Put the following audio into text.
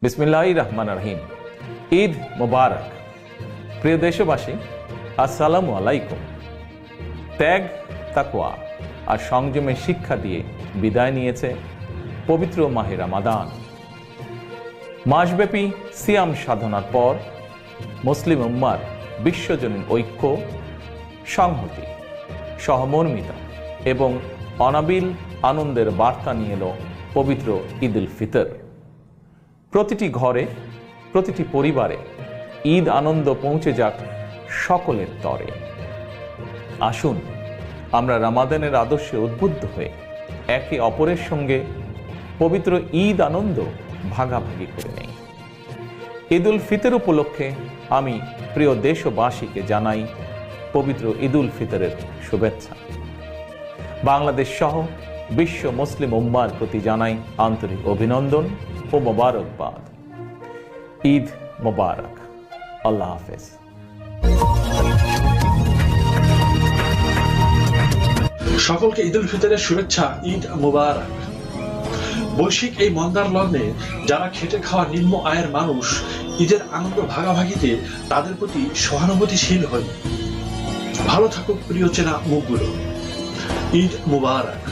বিসমিল্লাহির রহমানির রহিম। ঈদ মুবারক। প্রিয় দেশবাসী, আসসালামু আলাইকুম। ত্যাগ, তাকওয়া আর সংযমের শিক্ষা দিয়ে বিদায় নিয়েছে পবিত্র মাহে রমাদান। মাসব্যাপী সিয়াম সাধনার পর মুসলিম উম্মার বিশ্বজনীন ঐক্য, সংহতি, সহমর্মিতা এবং অনাবিল আনন্দের বার্তা নিয়ে এলো পবিত্র ঈদ উল ফিতর। প্রতিটি ঘরে, প্রতিটি পরিবারে ঈদ আনন্দ পৌঁছে যাক সকলের তরে। আসুন আমরা রমাদানের আদর্শে উদ্বুদ্ধ হয়ে একে অপরের সঙ্গে পবিত্র ঈদ আনন্দ ভাগাভাগি করে নেই। ঈদ উল ফিতর উপলক্ষে আমি প্রিয় দেশবাসীকে জানাই পবিত্র ঈদ উল ফিতরের শুভেচ্ছা। বাংলাদেশ সহ বিশ্ব মুসলিম উম্মার প্রতি জানাই আন্তরিক অভিনন্দন ও মোবারকবাদ। ঈদ মোবারক। আল্লাহ হাফেজ। সকলকে ঈদ উল ফিতরের শুভেচ্ছা। ঈদ মুবারক। বৈশ্বিক এই মন্দার লগ্নে যারা খেটে খাওয়া নিম্ন আয়ের মানুষ ঈদের আনন্দ ভাগাভাগিতে তাদের প্রতি সহানুভূতিশীল হই। ভালো থাকুক প্রিয় চেনা মুখগুলো। ঈদ মুবারক।